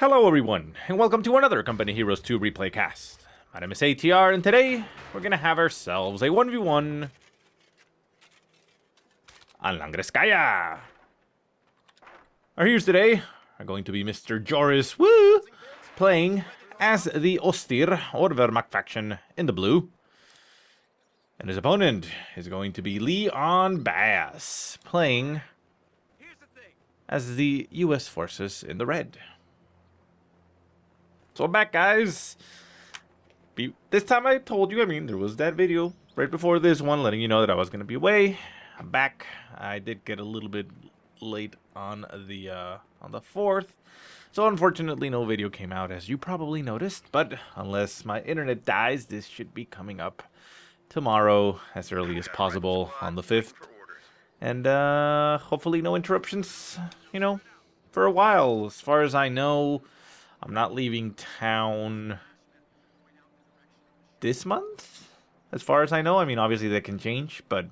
Hello everyone, and welcome to another Company Heroes 2 replay cast. My name is ATR, and today we're gonna have ourselves a 1v1 on Langreskaya. Our heroes today are going to be Mr. Joris, woo, playing as the Ostir or Wehrmacht faction in the blue. And his opponent is going to be LeonBaas, playing as the US forces in the red. So I'm back, guys. This time I told you, there was that video right before this one letting you know that I was going to be away. I'm back. I did get a little bit late on the 4th. So unfortunately no video came out, as you probably noticed. But unless my internet dies, this should be coming up tomorrow as early as possible on the 5th. And hopefully no interruptions, for a while. As far as I know, I'm not leaving town this month, as far as I know. Obviously that can change, but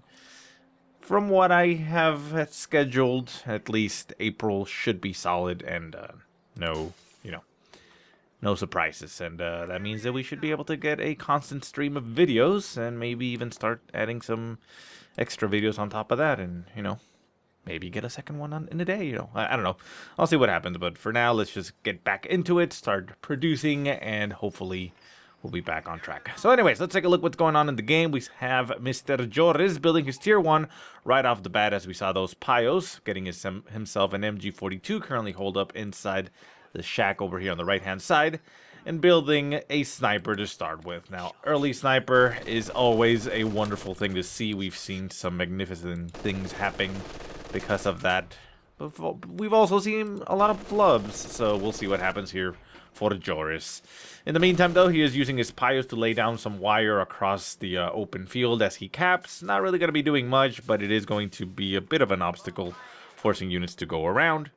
from what I have scheduled, at least April should be solid and no surprises. And that means that we should be able to get a constant stream of videos and maybe even start adding some extra videos on top of that, and maybe get a second one in a day. I don't know. I'll see what happens, but for now, let's just get back into it, start producing, and hopefully we'll be back on track. So anyways, let's take a look what's going on in the game. We have Mr. Joris building his tier 1 right off the bat, as we saw those Pios, getting himself an MG42, currently holed up inside the shack over here on the right-hand side, and building a sniper to start with. Now, early sniper is always a wonderful thing to see. We've seen some magnificent things happen because of that. But we've also seen a lot of flubs, so we'll see what happens here for Joris. In the meantime, though, he is using his Pios to lay down some wire across the open field as he caps. Not really going to be doing much, but it is going to be a bit of an obstacle, forcing units to go around.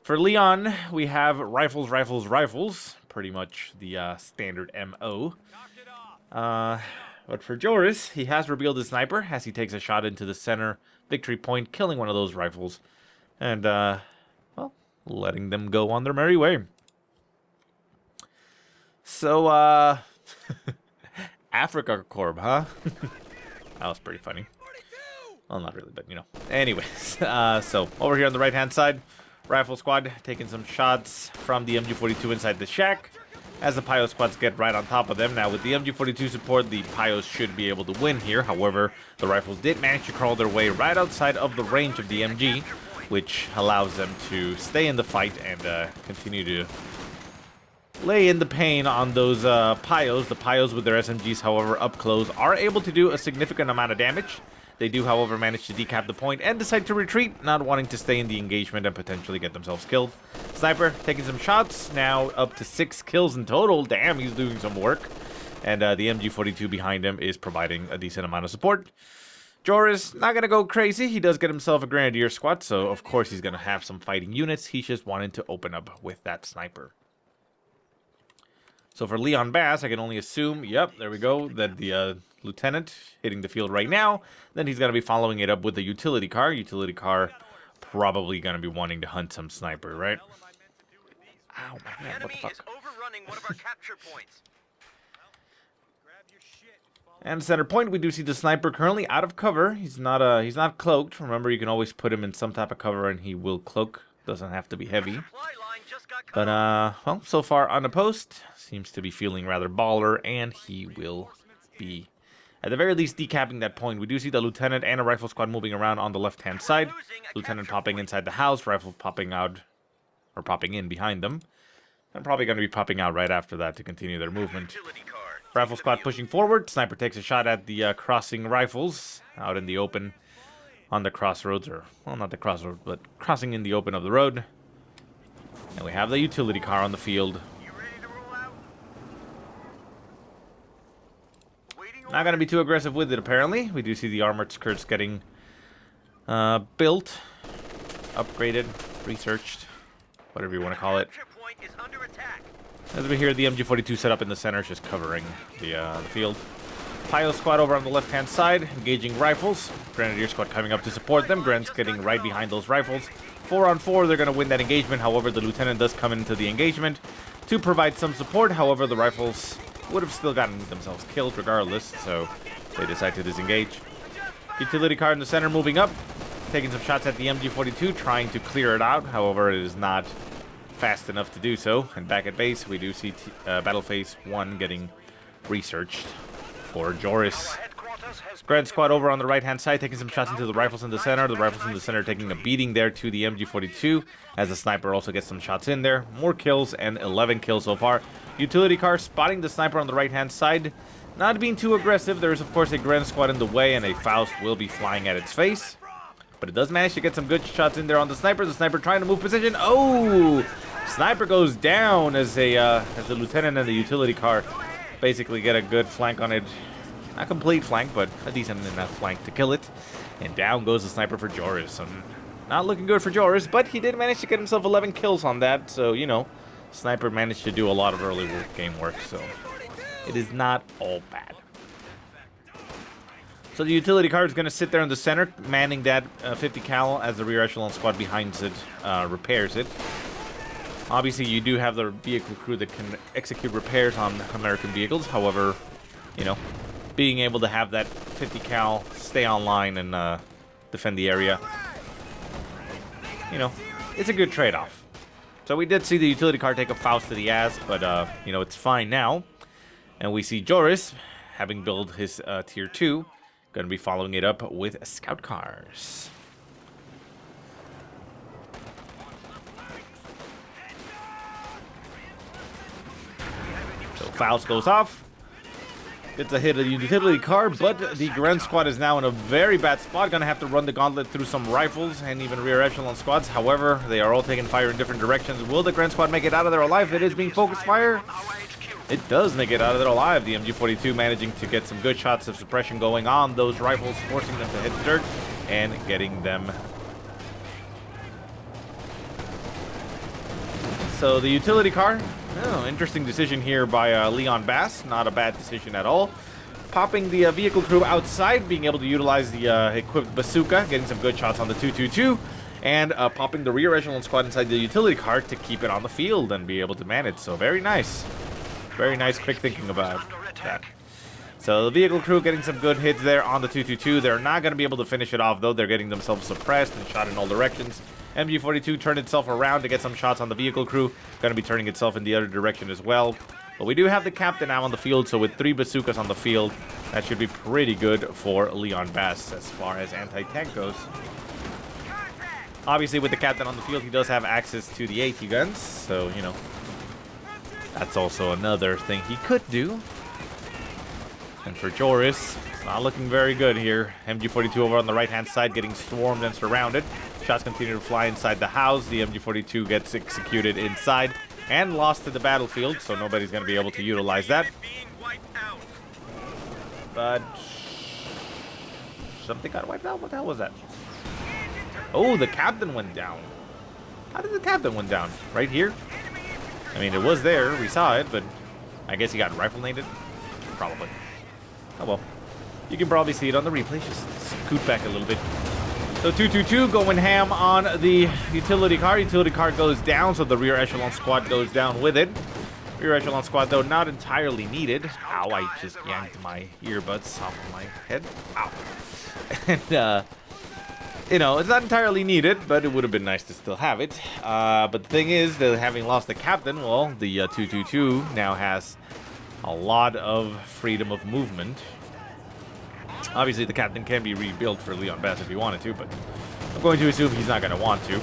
For Leon, we have rifles, pretty much the standard MO. But for Joris, he has revealed his sniper as he takes a shot into the center victory point, killing one of those rifles, and, well, letting them go on their merry way. So, Africa Corp, huh? That was pretty funny. Well, not really, but, Anyways, so, over here on the right-hand side, Rifle Squad taking some shots from the MG42 inside the shack, as the Pio squads get right on top of them. Now, with the MG42 support, the Pios should be able to win here. However, the rifles did manage to crawl their way right outside of the range of the MG, which allows them to stay in the fight and continue to lay in the pain on those Pios. The Pios with their SMGs, however, up close, are able to do a significant amount of damage. They do, however, manage to decap the point and decide to retreat, not wanting to stay in the engagement and potentially get themselves killed. Sniper taking some shots, now up to 6 kills in total. Damn, he's doing some work. And the MG42 behind him is providing a decent amount of support. Joris, not going to go crazy. He does get himself a Grenadier squad, so of course he's going to have some fighting units. He's just wanting to open up with that sniper. So for LeonBaas, I can only assume, yep, there we go, that the lieutenant hitting the field right now. Then he's going to be following it up with the utility car. Utility car probably going to be wanting to hunt some sniper, right? Ow, man, what the fuck? And center point, we do see the sniper currently out of cover. He's not cloaked. Remember, you can always put him in some type of cover and he will cloak. Doesn't have to be heavy. But, well, so far on the post, seems to be feeling rather baller, and he will be, at the very least, decapping that point. We do see the lieutenant and a rifle squad moving around on the left-hand side. Lieutenant popping inside the house, rifle popping out, or popping in behind them. And probably going to be popping out right after that to continue their movement. Rifle squad pushing forward. Sniper takes a shot at the crossing rifles out in the open on the crossroads, or, well, not the crossroads, but crossing in the open of the road. And we have the utility car on the field. Not going to be too aggressive with it, apparently. We do see the armored skirts getting built, upgraded, researched, whatever you want to call it. As we hear the MG42 set up in the center, just covering the field. Pio squad over on the left-hand side, engaging rifles. Grenadier squad coming up to support them. Gren's getting right behind those rifles, 4-on-4, they're going to win that engagement. However, the lieutenant does come into the engagement to provide some support. However, the rifles would have still gotten themselves killed regardless, so they decide to disengage. Utility car in the center moving up, taking some shots at the MG42, trying to clear it out. However, it is not fast enough to do so. And back at base, we do see Battle Phase 1 getting researched for Joris. Grand Squad over on the right-hand side, taking some shots into the rifles in the center. The rifles in the center taking a beating there to the MG42, as the sniper also gets some shots in there. More kills, and 11 kills so far. Utility car spotting the sniper on the right-hand side. Not being too aggressive. There is, of course, a Grand Squad in the way, and a Faust will be flying at its face. But it does manage to get some good shots in there on the sniper. The sniper trying to move position. Oh! Sniper goes down as the lieutenant and the utility car basically get a good flank on it. Not a complete flank, but a decent enough flank to kill it. And down goes the sniper for Joris. So not looking good for Joris, but he did manage to get himself 11 kills on that. So, you know, sniper managed to do a lot of early game work. So it is not all bad. So the utility car is going to sit there in the center, manning that 50 cal as the rear echelon squad behind it repairs it. Obviously, you do have the vehicle crew that can execute repairs on American vehicles. However, you know, being able to have that 50 cal stay online and defend the area, you know, it's a good trade-off. So we did see the utility car take a Faust to the ass, but, you know, it's fine now. And we see Joris, having built his tier 2, going to be following it up with scout cars. So Faust goes off. Gets a hit of the utility car, but the Grand Squad is now in a very bad spot. Gonna have to run the gauntlet through some rifles and even rear echelon squads. However, they are all taking fire in different directions. Will the Grand Squad make it out of there alive? It is being focused fire. It does make it out of there alive. The MG42 managing to get some good shots of suppression going on those rifles, forcing them to hit the dirt and getting them. So the utility car, oh, interesting decision here by LeonBaas. Not a bad decision at all. Popping the vehicle crew outside, being able to utilize the equipped bazooka, getting some good shots on the 222, and popping the rear echelon squad inside the utility car to keep it on the field and be able to man it. So very nice. Very nice, quick thinking about that. So the vehicle crew getting some good hits there on the 222. They're not going to be able to finish it off, though. They're getting themselves suppressed and shot in all directions. MG42 turned itself around to get some shots on the vehicle crew. Going to be turning itself in the other direction as well. But we do have the captain now on the field, so with 3 bazookas on the field, that should be pretty good for LeonBaas as far as anti-tank goes. Obviously, with the captain on the field, he does have access to the AT guns, so, you know, that's also another thing he could do. And for Joris, it's not looking very good here. MG42 over on the right-hand side getting swarmed and surrounded. Shots continue to fly inside the house. The MG42 gets executed inside and lost to the battlefield, so nobody's going to be able to utilize that. But something got wiped out? What the hell was that? Oh, the captain went down. How did the captain went down? Right here? I mean, it was there. We saw it, but I guess he got rifle-nated? Probably. Oh, well. You can probably see it on the replay. Just scoot back a little bit. So 222 going ham on the utility car. Utility car goes down, so the rear echelon squad goes down with it. Rear echelon squad, though, not entirely needed. Ow, I just yanked my earbuds off of my head. Ow. And, you know, it's not entirely needed, but it would have been nice to still have it. But the thing is that having lost the captain, well, the 222 now has a lot of freedom of movement. Obviously, the captain can be rebuilt for LeonBaas if he wanted to, but I'm going to assume he's not going to want to.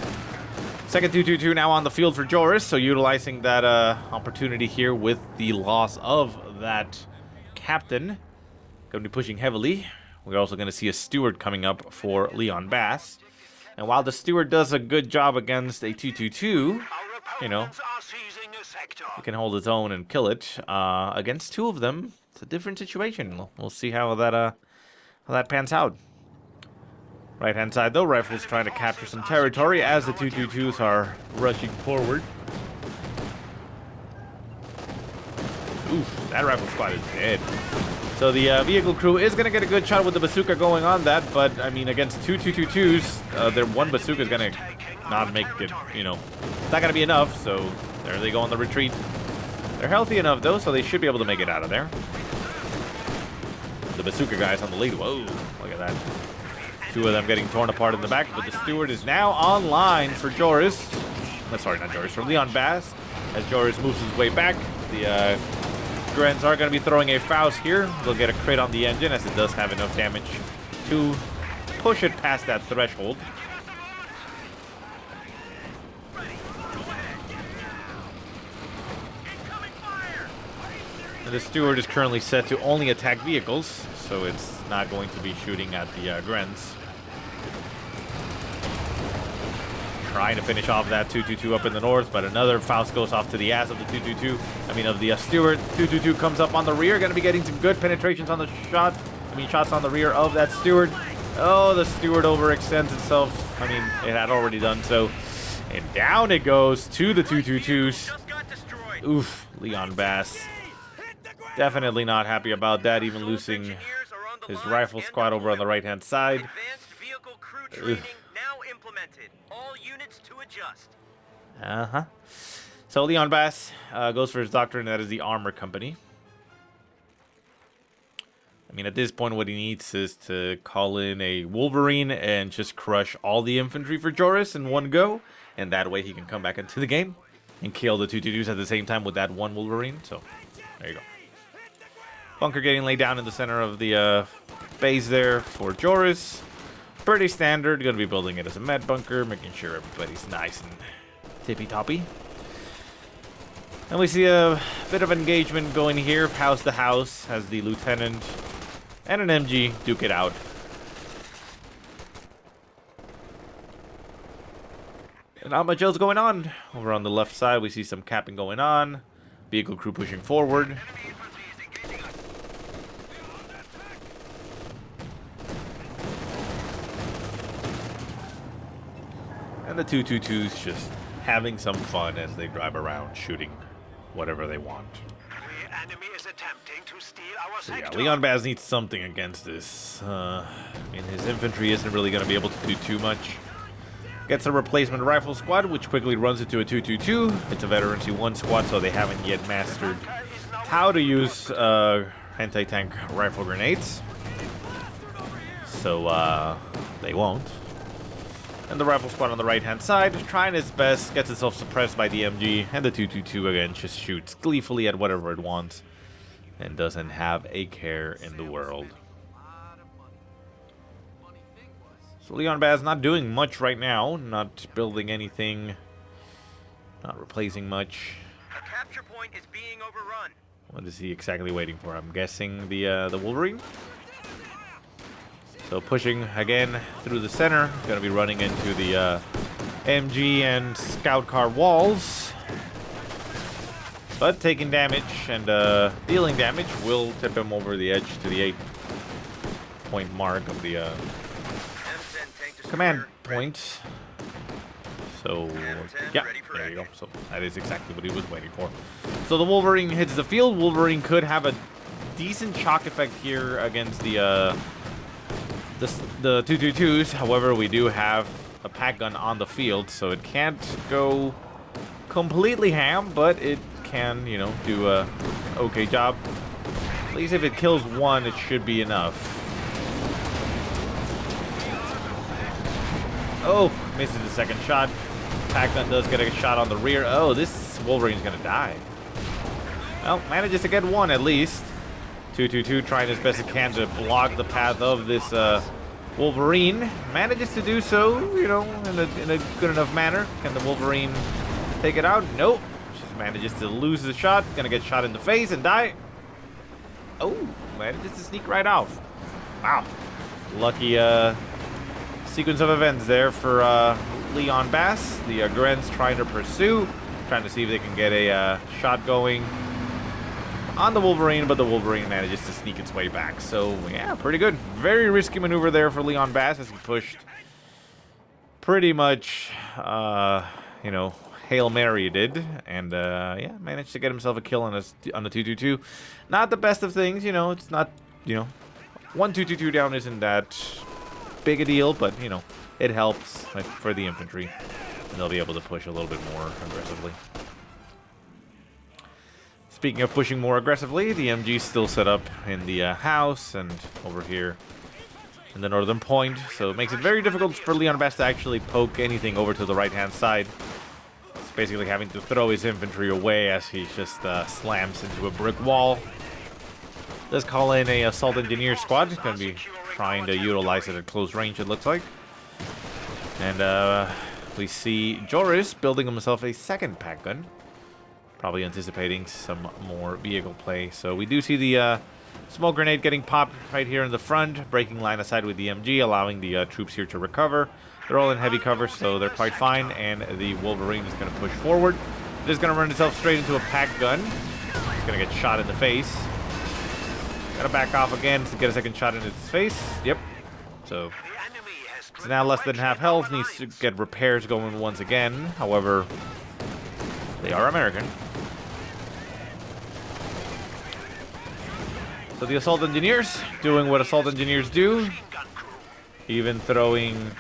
Second 222 now on the field for Joris, so utilizing that opportunity here with the loss of that captain. Going to be pushing heavily. We're also going to see a steward coming up for LeonBaas. And while the steward does a good job against a 222, you know, he can hold his own and kill it. Against 2 of them, it's a different situation. We'll see how that pans out. Right-hand side, though, rifles trying to capture some territory as the 222s are rushing forward. Oof, that rifle squad is dead. So the vehicle crew is going to get a good shot with the bazooka going on that, but, I mean, against 2 222s, their one bazooka is going to not make it, you know, it's not going to be enough. So there they go on the retreat. They're healthy enough, though, so they should be able to make it out of there. The bazooka guys on the lead. Whoa, look at that. Two of them getting torn apart in the back, but the steward is now online for Joris. Sorry, not Joris, for LeonBaas. As Joris moves his way back, the Grens are going to be throwing a Faust here. They'll get a crit on the engine, as it does have enough damage to push it past that threshold. And the steward is currently set to only attack vehicles, so it's not going to be shooting at the Grens. Trying to finish off that 222 up in the north, but another Faust goes off to the ass of the 222. I mean, of the steward. 222 comes up on the rear, going to be getting some good penetrations on the shots on the rear of that steward. Oh, the steward overextends itself. I mean, it had already done so. And down it goes to the 222s. Oof, LeonBaas. Definitely not happy about that, even losing his rifle squad over on the right-hand side. Uh-huh. So LeonBaas goes for his Doctrine, that is the armor company. I mean, at this point, what he needs is to call in a Wolverine and just crush all the infantry for Joris in one go. And that way he can come back into the game and kill the 222s at the same time with that one Wolverine. So, there you go. Bunker getting laid down in the center of the base there for Joris. Pretty standard. Going to be building it as a med bunker, making sure everybody's nice and tippy-toppy. And we see a bit of engagement going here, house to house, as the lieutenant and an MG duke it out. And not much else going on. Over on the left side, we see some capping going on. Vehicle crew pushing forward. And the 222s just having some fun as they drive around shooting whatever they want. The enemy is attempting to steal our So yeah, sector. LeonBaas needs something against this. I mean, his infantry isn't really going to be able to do too much. Gets a replacement rifle squad, which quickly runs into a 222. It's a veterancy 1 squad, so they haven't yet mastered how to use anti-tank rifle grenades. So they won't. And the rifle squad on the right-hand side, trying its best, gets itself suppressed by the MG, and the 222 again just shoots gleefully at whatever it wants, and doesn't have a care in the world. So LeonBaas not doing much right now, not building anything, not replacing much. A capture point is being overrun. What is he exactly waiting for? I'm guessing the Wolverine. So pushing again through the center, going to be running into the MG and scout car walls. But taking damage and dealing damage will tip him over the edge to the 8-point mark of the command point. So, yeah, there you go. So that is exactly what he was waiting for. So the Wolverine hits the field. Wolverine could have a decent shock effect here against the 222s. However, we do have a pack gun on the field, so it can't go completely ham, but it can, you know, do a okay job. At least if it kills one, it should be enough. Oh, misses the second shot. Pack gun does get a shot on the rear. Oh, this Wolverine's gonna die. Well, manages to get one at least. 222 trying his best it can to block the path of this Wolverine. Manages to do so, you know, in a good enough manner. Can the Wolverine take it out? Nope. Just manages to lose the shot. Gonna get shot in the face and die. Oh, manages to sneak right off. Wow. Lucky sequence of events there for LeonBaas. The Grens trying to pursue. Trying to see if they can get a shot going on the Wolverine, but the Wolverine manages to sneak its way back. So, yeah, pretty good. Very risky maneuver there for LeonBaas as he pushed pretty much, you know, Hail Mary did. And, yeah, managed to get himself a kill on the 222. Not the best of things, you know. It's not, you know, 1 222 down isn't that big a deal, but, you know, it helps for the infantry. they'll be able to push a little bit more aggressively. Speaking of pushing more aggressively, the MG's still set up in the house and over here in the northern point, so it makes it very difficult for LeonBaas to actually poke anything over to the right-hand side. It's basically having to throw his infantry away as he just slams into a brick wall. Does call in a assault engineer squad. Going to be trying to utilize it at close range, it looks like. And we see Joris building himself a second pack gun. Probably anticipating some more vehicle play. So we do see the smoke grenade getting popped right here in the front, breaking line of sight with the MG, allowing the troops here to recover. They're all in heavy cover, so they're quite fine, and the Wolverine is going to push forward. It is going to run itself straight into a pack gun. It's going to get shot in the face. Got to back off again to get a second shot in its face. Yep. So it's now less than half health, needs to get repairs going once again. However, they are American. So the assault engineers doing what assault engineers do, even throwing.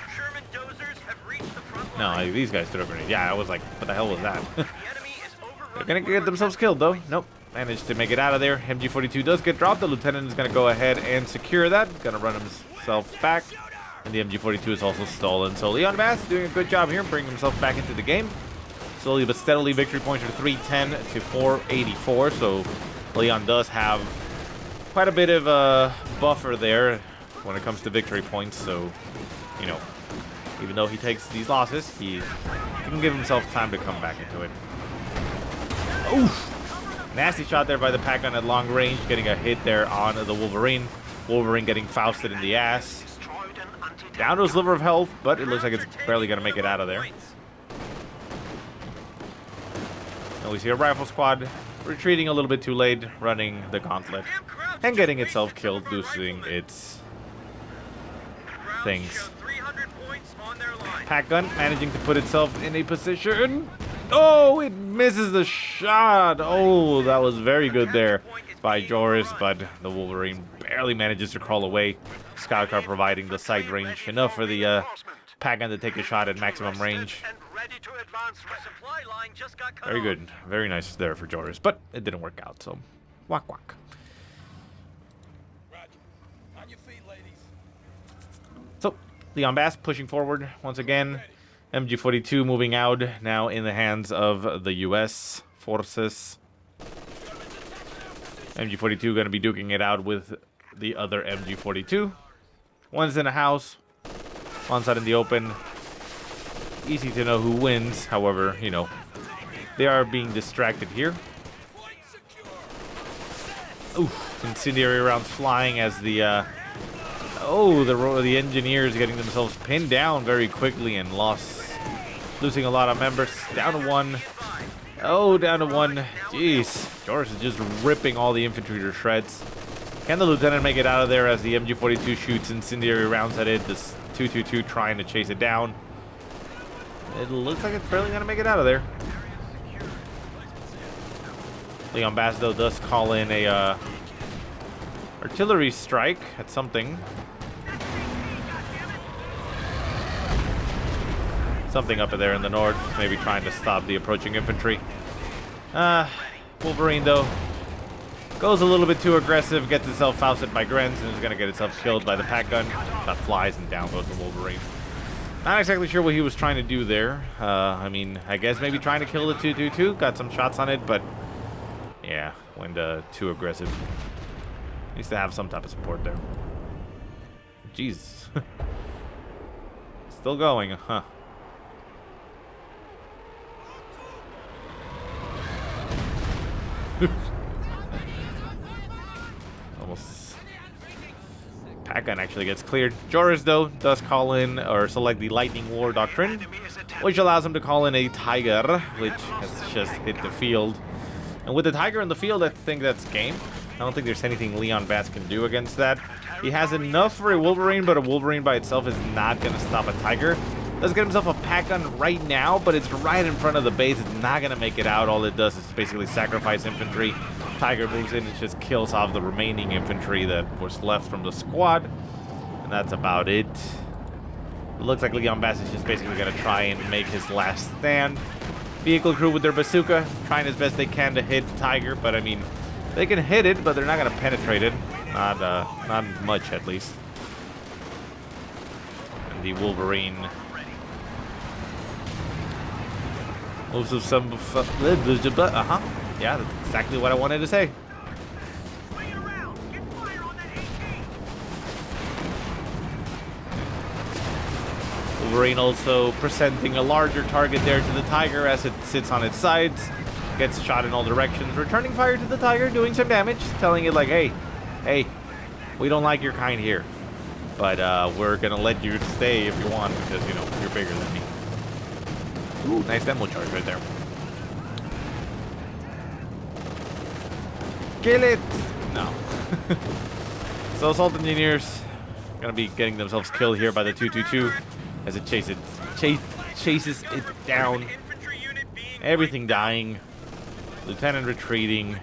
No, these guys threw a grenade. Yeah, I was like, what the hell was that? They're gonna get themselves killed though. Nope, managed to make it out of there. MG42 does get dropped. The lieutenant is gonna go ahead and secure that. Gonna run himself back, and the MG42 is also stolen. So LeonBaas doing a good job here, bringing himself back into the game. Slowly but steadily, victory points are 310 to 484. So Leon does have quite a bit of a buffer there when it comes to victory points, so, you know, even though he takes these losses, he can give himself time to come back into it. Oof! Nasty shot there by the pack gun at long range, getting a hit there on the Wolverine. Wolverine getting Fausted in the ass. Down to a sliver of health, but it looks like it's barely going to make it out of there. And we see a rifle squad retreating a little bit too late, running the gauntlet, and getting itself killed, losing its things. Pack gun managing to put itself in a position. Oh, it misses the shot. Oh, that was very good there by Joris, but the Wolverine barely manages to crawl away. Scout car providing the sight range enough for the pack gun to take a shot at maximum range. Very good. Very nice there for Joris, but it didn't work out, so whack whack. So, LeonBaas pushing forward once again. MG42 moving out, now in the hands of the U.S. forces. MG42 going to be duking it out with the other MG42. One's in a house, one's out in the open. Easy to know who wins, however, you know, they are being distracted here. Oof, incendiary rounds flying as the the engineers getting themselves pinned down very quickly and losing a lot of members. Down to one. Oh, down to one. Jeez, Joris is just ripping all the infantry to shreds. Can the lieutenant make it out of there as the MG42 shoots incendiary rounds at it? This 222 trying to chase it down. It looks like it's barely gonna make it out of there. LeonBaas though does call in a artillery strike at something. Something up there in the north, maybe trying to stop the approaching infantry. Wolverine though goes a little bit too aggressive, gets itself ousted by Grens, and is gonna get itself killed by the pack gun. That flies and down goes the Wolverine. Not exactly sure what he was trying to do there. I mean, I guess maybe trying to kill the 222. Got some shots on it, but yeah, went too aggressive. Needs to have some type of support there. Jeez. Still going, huh? Almost. Pack gun actually gets cleared. Joris, though, does call in or select the Lightning War Doctrine, which allows him to call in a Tiger, which has just hit the field. And with the Tiger in the field, I think that's game. I don't think there's anything LeonBaas can do against that. He has enough for a Wolverine, but a Wolverine by itself is not going to stop a Tiger. Does get himself a pack gun right now, but it's right in front of the base. It's not going to make it out. All it does is basically sacrifice infantry. Tiger moves in and just kills off the remaining infantry that was left from the squad. And that's about it. It looks like LeonBaas is just basically going to try and make his last stand. Vehicle crew with their bazooka, trying as best they can to hit Tiger, but I mean, they can hit it, but they're not going to penetrate it. Not much, at least. And the Wolverine moves with some... Yeah, that's exactly what I wanted to say. Wolverine also presenting a larger target there to the Tiger as it sits on its sides. Gets shot in all directions. Returning fire to the Tiger, doing some damage. Telling it like, hey, we don't like your kind here. But we're going to let you stay if you want because, you know, you're bigger than me. Ooh, nice demo charge right there. Kill it! No. So Assault Engineers going to be getting themselves killed here by the 222. As it chases it down. Everything dying. Lieutenant retreating.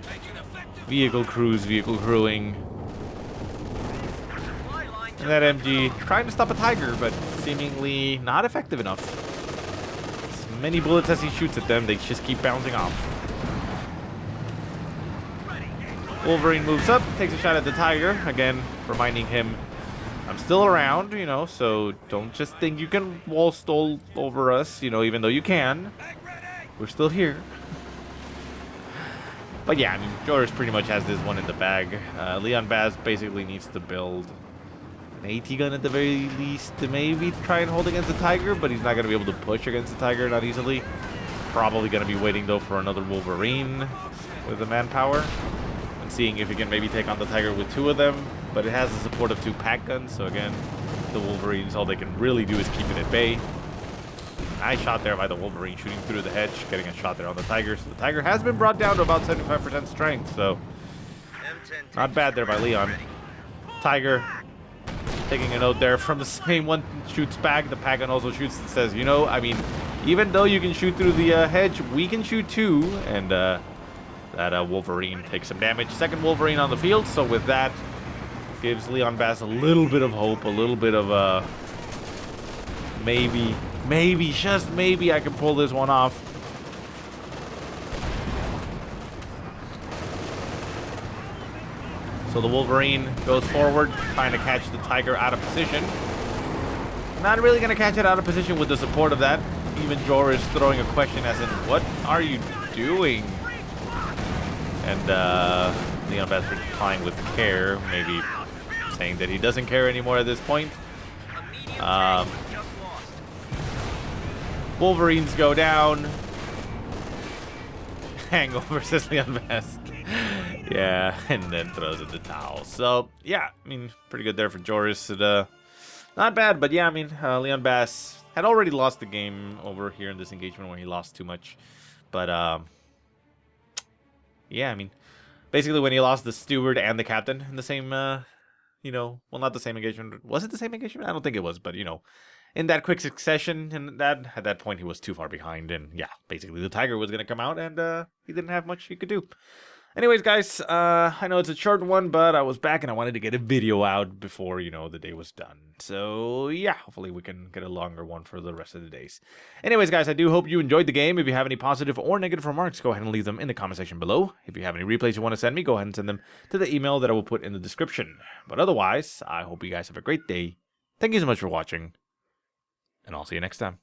Vehicle crewing. And that MG trying to stop a Tiger, but seemingly not effective enough. As many bullets as he shoots at them, they just keep bouncing off. Wolverine moves up, takes a shot at the Tiger, again reminding him, I'm still around, you know, so don't just think you can wall stole over us, you know, even though you can. We're still here. But yeah, I mean, Joris pretty much has this one in the bag. LeonBaas basically needs to build an AT gun at the very least to maybe try and hold against the Tiger, but he's not going to be able to push against the Tiger that easily. Probably going to be waiting, though, for another Wolverine with the manpower. And seeing if he can maybe take on the Tiger with two of them. But it has the support of two pack guns, so again, the Wolverines, all they can really do is keep it at bay. Nice shot there by the Wolverine, shooting through the hedge, getting a shot there on the Tiger. So the Tiger has been brought down to about 75% strength, so not bad there by Leon. Tiger taking a note there from the same one shoots back. The pack gun also shoots and says, you know, I mean, even though you can shoot through the hedge, we can shoot too. And that Wolverine takes some damage. Second Wolverine on the field, so with that, gives LeonBaas a little bit of hope, a little bit of maybe, just maybe I can pull this one off. So the Wolverine goes forward, trying to catch the Tiger out of position. Not really going to catch it out of position with the support of that. Even Joris throwing a question as in, what are you doing? And LeonBaas replying with care, maybe saying that he doesn't care anymore at this point. Wolverines go down. Hangover, says LeonBaas. Yeah, and then throws in the towel. So, yeah, I mean, pretty good there for Joris. Not bad, but yeah, I mean, LeonBaas had already lost the game over here in this engagement when he lost too much. But, yeah, I mean, basically when he lost the steward and the captain in the same, you know, well, not the same engagement. Was it the same engagement? I don't think it was, but, you know, in that quick succession, and that at that point he was too far behind, and yeah, basically the Tiger was going to come out, and he didn't have much he could do. Anyways, guys, I know it's a short one, but I was back and I wanted to get a video out before, you know, the day was done. So, yeah, hopefully we can get a longer one for the rest of the days. Anyways, guys, I do hope you enjoyed the game. If you have any positive or negative remarks, go ahead and leave them in the comment section below. If you have any replays you want to send me, go ahead and send them to the email that I will put in the description. But otherwise, I hope you guys have a great day. Thank you so much for watching, and I'll see you next time.